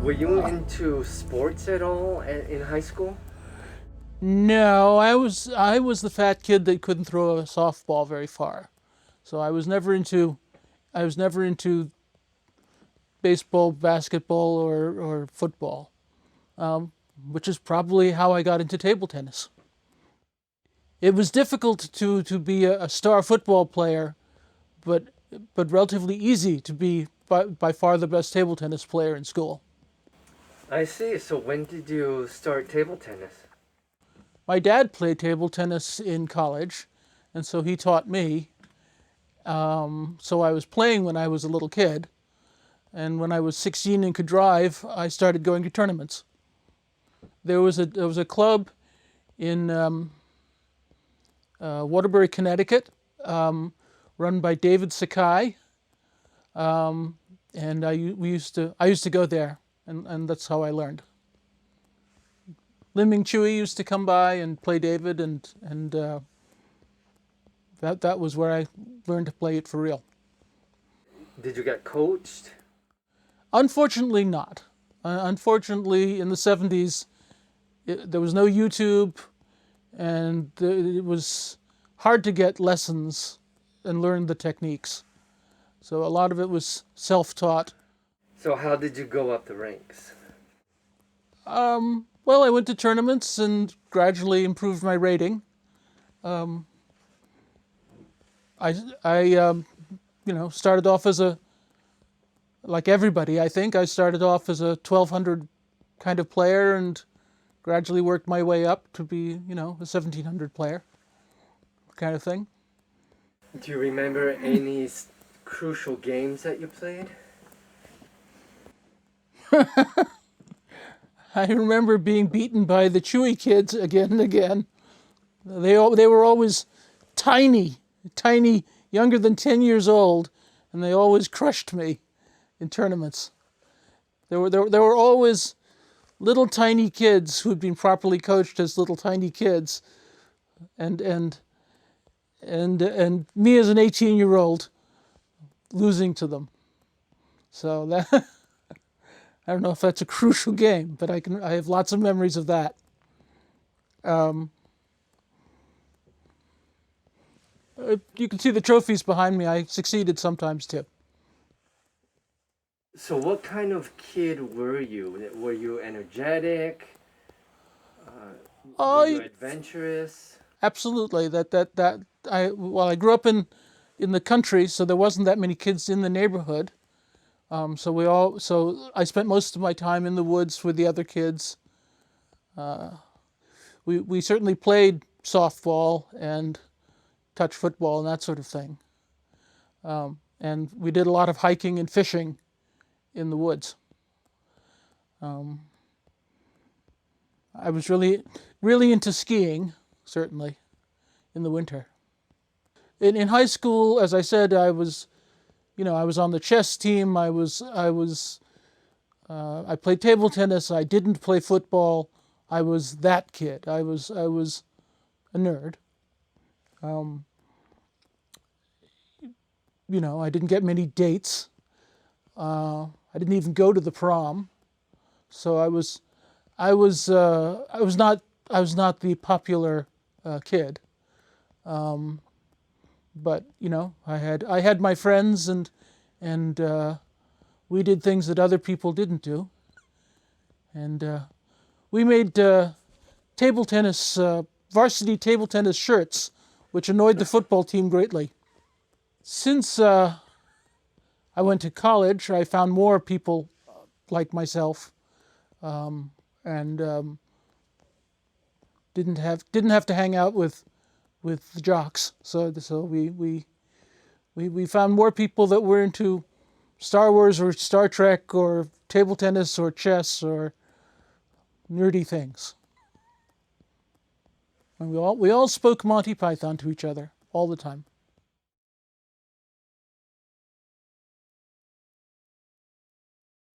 Were you into sports at all in high school? No, I was the fat kid that couldn't throw a softball very far. So I was never into baseball, basketball, or football, which is probably how I got into table tennis. It was difficult to be a star football player, but but relatively easy to be by far the best table tennis player in school. I see. So when did you start table tennis? My dad played table tennis in college, and so he taught me. So I was playing when I was a little kid, and when I was 16 and could drive, I started going to tournaments. There was a club in Waterbury, Connecticut, run by David Sakai, and I used to go there, and that's how I learned. Lim Ming Chui used to come by and play David, and that was where I learned to play it for real. Did you get coached? Unfortunately, not. Unfortunately, in the 70s, there was no YouTube, and it was hard to get lessons and learn the techniques. So a lot of it was self-taught. So how did you go up the ranks? Well, I went to tournaments and gradually improved my rating. I started off as like everybody, I think. I started off as a 1200 kind of player and gradually worked my way up to be, a 1700 player kind of thing. Do you remember any crucial games that you played? I remember being beaten by the Chewy kids again and again. They were always tiny, tiny, younger than 10 years old, and they always crushed me in tournaments. There were always little tiny kids who had been properly coached as little tiny kids, and me as an 18-year-old losing to them. So that I don't know if that's a crucial game, but I have lots of memories of that. You can see the trophies behind me. I succeeded sometimes too. So what kind of kid were you? Were you energetic? Were you I adventurous? Absolutely. I grew up in the country, so there wasn't that many kids in the neighborhood. So I spent most of my time in the woods with the other kids. We certainly played softball and touch football and that sort of thing. And we did a lot of hiking and fishing in the woods. I was really into skiing, certainly, in the winter. In high school, as I said, I was on the chess team. I played table tennis. I didn't play football. I was that kid. I was a nerd. I didn't get many dates. I didn't even go to the prom. So I was not the popular kid. But I had my friends, and we did things that other people didn't do, and we made table tennis varsity table tennis shirts, which annoyed the football team greatly. Since I went to college, I found more people like myself, and didn't have to hang out with the jocks. So we found more people that were into Star Wars or Star Trek or table tennis or chess or nerdy things. And we all spoke Monty Python to each other all the time.